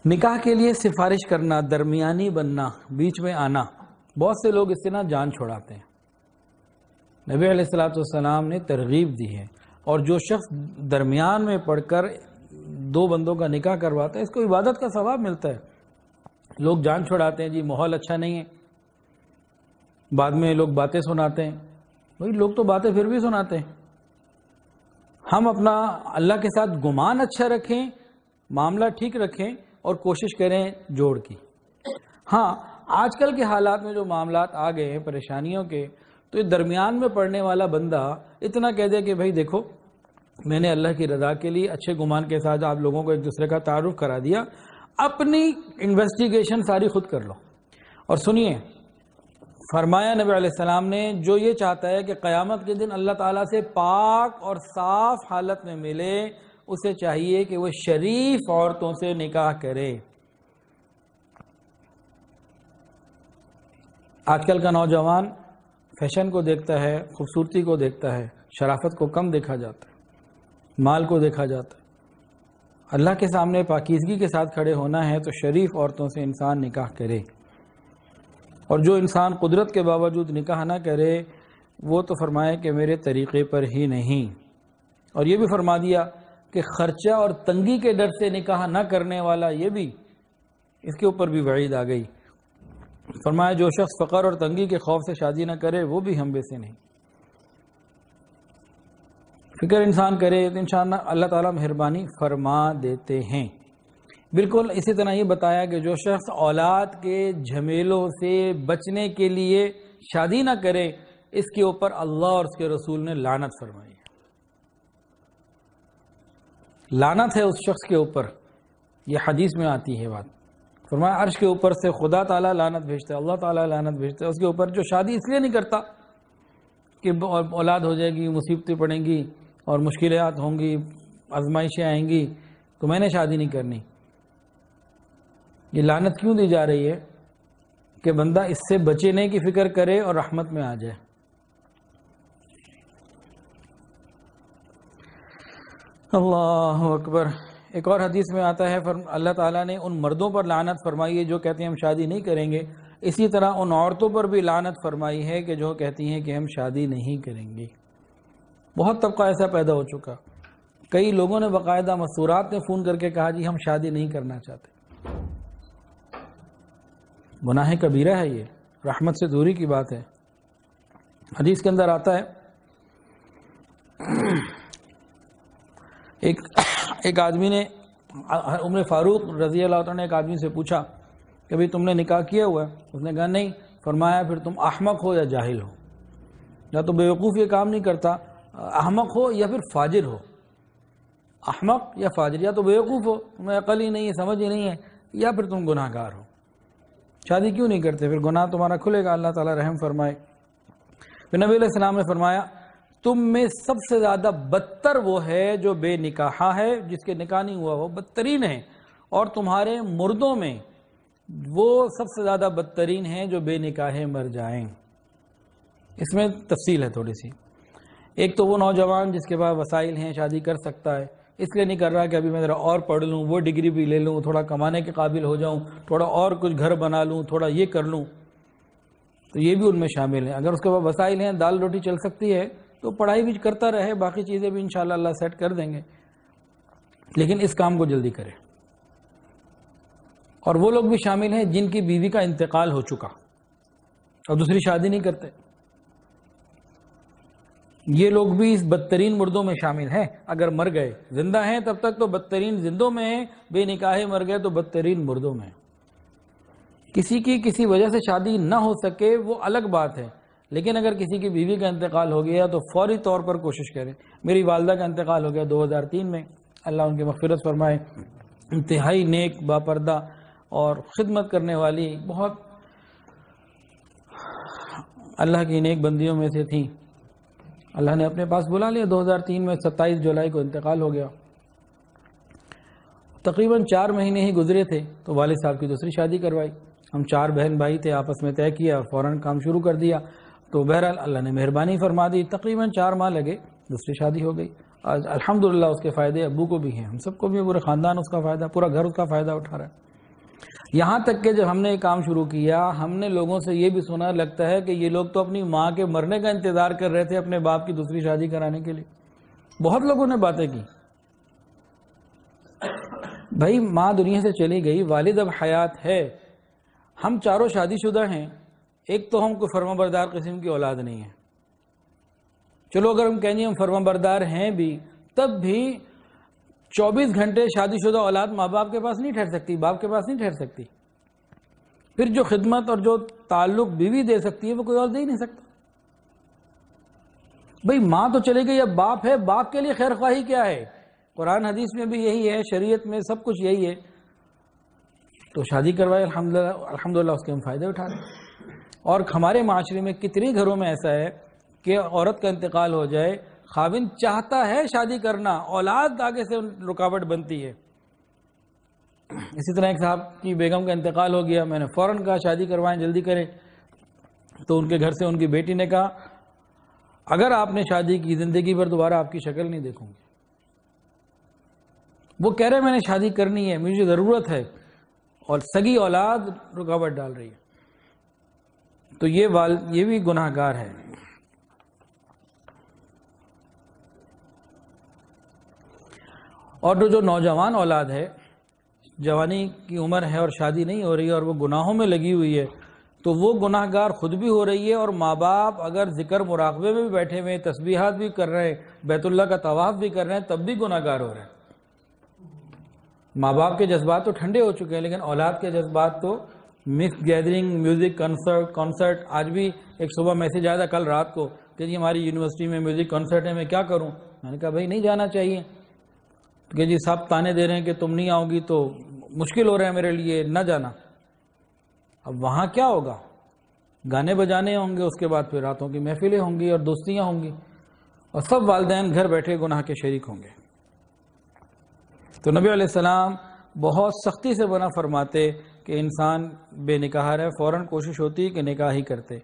نکاح کے لیے سفارش کرنا، درمیانی بننا، بیچ میں آنا، بہت سے لوگ اس سے نہ جان چھوڑاتے ہیں۔ نبی علیہ السلام نے ترغیب دی ہے، اور جو شخص درمیان میں پڑھ کر دو بندوں کا نکاح کرواتا ہے اس کو عبادت کا ثواب ملتا ہے۔ لوگ جان چھوڑاتے ہیں جی ماحول اچھا نہیں ہے، بعد میں لوگ باتیں سناتے ہیں۔ بھائی لوگ تو باتیں پھر بھی سناتے ہیں، ہم اپنا اللہ کے ساتھ گمان اچھا رکھیں، معاملہ ٹھیک رکھیں اور کوشش کریں جوڑ کی۔ ہاں آج کل کے حالات میں جو معاملات آ گئے ہیں پریشانیوں کے، تو یہ درمیان میں پڑھنے والا بندہ اتنا کہہ دے کہ بھائی دیکھو میں نے اللہ کی رضا کے لیے اچھے گمان کے ساتھ آپ لوگوں کو ایک دوسرے کا تعارف کرا دیا، اپنی انویسٹیگیشن ساری خود کر لو۔ اور سنیے، فرمایا نبی علیہ السلام نے جو یہ چاہتا ہے کہ قیامت کے دن اللہ تعالیٰ سے پاک اور صاف حالت میں ملے، اسے چاہیے کہ وہ شریف عورتوں سے نکاح کرے۔ آج کل کا نوجوان فیشن کو دیکھتا ہے، خوبصورتی کو دیکھتا ہے، شرافت کو کم دیکھا جاتا ہے، مال کو دیکھا جاتا ہے۔ اللہ کے سامنے پاکیزگی کے ساتھ کھڑے ہونا ہے تو شریف عورتوں سے انسان نکاح کرے، اور جو انسان قدرت کے باوجود نکاح نہ کرے وہ تو فرمائے کہ میرے طریقے پر ہی نہیں۔ اور یہ بھی فرما دیا کہ خرچہ اور تنگی کے ڈر سے نکاح نہ کرنے والا، یہ بھی اس کے اوپر بھی وعید آ گئی۔ فرمایا جو شخص فقر اور تنگی کے خوف سے شادی نہ کرے وہ بھی ہم میں سے نہیں۔ فکر انسان کرے تو انشاءاللہ اللہ تعالیٰ مہربانی فرما دیتے ہیں۔ بالکل اسی طرح یہ بتایا کہ جو شخص اولاد کے جھمیلوں سے بچنے کے لیے شادی نہ کرے اس کے اوپر اللہ اور اس کے رسول نے لعنت فرمائی ہے۔ لعنت ہے اس شخص کے اوپر، یہ حدیث میں آتی ہے بات۔ فرمایا عرش کے اوپر سے خدا تعالیٰ لعنت بھیجتا ہے، اللہ تعالیٰ لعنت بھیجتا ہے اس کے اوپر جو شادی اس لیے نہیں کرتا کہ اولاد ہو جائے گی، مصیبتیں پڑیں گی اور مشکلات ہوں گی، آزمائشیں آئیں گی تو میں نے شادی نہیں کرنی۔ یہ لعنت کیوں دی جا رہی ہے کہ بندہ اس سے بچنے کی فکر کرے اور رحمت میں آ جائے۔ اللہ اکبر۔ ایک اور حدیث میں آتا ہے اللہ تعالیٰ نے ان مردوں پر لعنت فرمائی ہے جو کہتے ہیں ہم شادی نہیں کریں گے، اسی طرح ان عورتوں پر بھی لعنت فرمائی ہے کہ جو کہتی ہیں کہ ہم شادی نہیں کریں گے۔ بہت طبقہ ایسا پیدا ہو چکا، کئی لوگوں نے باقاعدہ مستورات نے فون کر کے کہا جی ہم شادی نہیں کرنا چاہتے۔ گناہ کبیرہ ہے، یہ رحمت سے دوری کی بات ہے۔ حدیث کے اندر آتا ہے ایک آدمی نے، عمر فاروق رضی اللہ عنہ نے ایک آدمی سے پوچھا کہ بھئی تم نے نکاح کیا ہوا ہے؟ اس نے کہا نہیں۔ فرمایا پھر تم احمق ہو یا جاہل ہو، یا تو بیوقوف یہ کام نہیں کرتا، احمق ہو یا پھر فاجر ہو۔ احمق یا فاجر، یا تو بیوقوف ہو تمہیں عقل ہی نہیں ہے، سمجھ ہی نہیں ہے، یا پھر تم گناہ گار ہو۔ شادی کیوں نہیں کرتے؟ پھر گناہ تمہارا کھلے گا، اللہ تعالیٰ رحم فرمائے۔ پھر نبی علیہ السلام نے فرمایا تم میں سب سے زیادہ بدتر وہ ہے جو بے نکاحہ ہے، جس کے نکاح نہیں ہوا وہ بدترین ہے، اور تمہارے مردوں میں وہ سب سے زیادہ بدترین ہیں جو بے نکاح مر جائیں۔ اس میں تفصیل ہے تھوڑی سی۔ ایک تو وہ نوجوان جس کے پاس وسائل ہیں، شادی کر سکتا ہے، اس لیے نہیں کر رہا کہ ابھی میں ذرا اور پڑھ لوں، وہ ڈگری بھی لے لوں، تھوڑا کمانے کے قابل ہو جاؤں، تھوڑا اور کچھ گھر بنا لوں، تھوڑا یہ کر لوں، تو یہ بھی ان میں شامل ہیں۔ اگر اس کے پاس وسائل ہیں، دال روٹی چل سکتی ہے تو پڑھائی بھی کرتا رہے، باقی چیزیں بھی انشاءاللہ اللہ سیٹ کر دیں گے، لیکن اس کام کو جلدی کرے۔ اور وہ لوگ بھی شامل ہیں جن کی بیوی کا انتقال ہو چکا اور دوسری شادی نہیں کرتے، یہ لوگ بھی اس بدترین مردوں میں شامل ہیں۔ اگر مر گئے، زندہ ہیں تب تک تو بدترین زندوں میں ہیں، بے نکاح مر گئے تو بدترین مردوں میں۔ کسی کی کسی وجہ سے شادی نہ ہو سکے وہ الگ بات ہے، لیکن اگر کسی کی بیوی کا انتقال ہو گیا تو فوری طور پر کوشش کریں۔ میری والدہ کا انتقال ہو گیا 2003 میں، اللہ ان کی مغفرت فرمائے۔ انتہائی نیک، باپردہ اور خدمت کرنے والی، بہت اللہ کی نیک بندیوں میں سے تھیں۔ اللہ نے اپنے پاس بلا لیا 2003 میں، 27 جولائی کو انتقال ہو گیا۔ تقریباً 4 مہینے ہی گزرے تھے تو والد صاحب کی دوسری شادی کروائی۔ ہم 4 بہن بھائی تھے، آپس میں طے کیا، فوراً کام شروع کر دیا، تو بہرحال اللہ نے مہربانی فرما دی، تقریباً 4 ماہ لگے، دوسری شادی ہو گئی۔ آج الحمدللہ اس کے فائدے ابو کو بھی ہیں، ہم سب کو بھی، پورے خاندان اس کا فائدہ، پورا گھر اس کا فائدہ اٹھا رہا ہے۔ یہاں تک کہ جب ہم نے یہ کام شروع کیا ہم نے لوگوں سے یہ بھی سنا لگتا ہے کہ یہ لوگ تو اپنی ماں کے مرنے کا انتظار کر رہے تھے اپنے باپ کی دوسری شادی کرانے کے لیے. بہت لوگوں نے باتیں کی. بھائی ماں دنیا سے چلی گئی، والد اب حیات ہے، ہم چاروں شادی شدہ ہیں، ایک تو ہم کوئی فرما بردار قسم کی اولاد نہیں ہے. چلو اگر ہم کہیں ہم فرما بردار ہیں بھی، تب بھی 24 گھنٹے شادی شدہ اولاد ماں باپ کے پاس نہیں ٹھہر سکتی، باپ کے پاس نہیں ٹھہر سکتی. پھر جو خدمت اور جو تعلق بیوی دے سکتی ہے وہ کوئی اور دے ہی نہیں سکتا. بھئی ماں تو چلے گئی، اب باپ ہے، باپ کے لیے خیر خواہی کیا ہے؟ قرآن حدیث میں بھی یہی ہے، شریعت میں سب کچھ یہی ہے. تو شادی کروائے، الحمدللہ اس کے ہم فائدے اٹھا رہے ہیں. اور ہمارے معاشرے میں کتنے گھروں میں ایسا ہے کہ عورت کا انتقال ہو جائے، خاوند چاہتا ہے شادی کرنا، اولاد آگے سے رکاوٹ بنتی ہے. اسی طرح ایک صاحب کی بیگم کا انتقال ہو گیا، میں نے فوراً کہا شادی کروائیں، جلدی کریں. تو ان کے گھر سے ان کی بیٹی نے کہا اگر آپ نے شادی کی زندگی پر دوبارہ آپ کی شکل نہیں دیکھوں گی. وہ کہہ رہے میں نے شادی کرنی ہے، مجھے ضرورت ہے، اور سگی اولاد رکاوٹ ڈال رہی ہے. تو یہ بھی گناہ گار ہے. اور جو نوجوان اولاد ہے، جوانی کی عمر ہے اور شادی نہیں ہو رہی ہے اور وہ گناہوں میں لگی ہوئی ہے، تو وہ گناہ گار خود بھی ہو رہی ہے، اور ماں باپ اگر ذکر مراقبے میں بھی بیٹھے ہوئے، تسبیحات بھی کر رہے ہیں، بیت اللہ کا طواف بھی کر رہے ہیں، تب بھی گناہ گار ہو رہے ہیں. ماں باپ کے جذبات تو ٹھنڈے ہو چکے ہیں، لیکن اولاد کے جذبات تو مکس گیدرنگ، میوزک کنسرٹ. آج بھی ایک صبح میسیج آیا تھا کل رات کو کہ جی ہماری یونیورسٹی میں میوزک کنسرٹ ہے، میں کیا کروں؟ میں نے کہا بھائی نہیں جانا چاہیے. کہ جی صاحب تانے دے رہے ہیں کہ تم نہیں آؤ گی تو مشکل ہو رہا ہے میرے لیے، نہ جانا. اب وہاں کیا ہوگا؟ گانے بجانے ہوں گے، اس کے بعد پھر راتوں کی محفلیں ہوں گی اور دوستیاں ہوں گی، اور سب والدین گھر بیٹھے گناہ کے شریک ہوں گے. تو نبی علیہ السلام بہت سختی سے منع فرماتے کہ انسان بے نکاح رہے، فوراً کوشش ہوتی کہ نکاح ہی کرتے.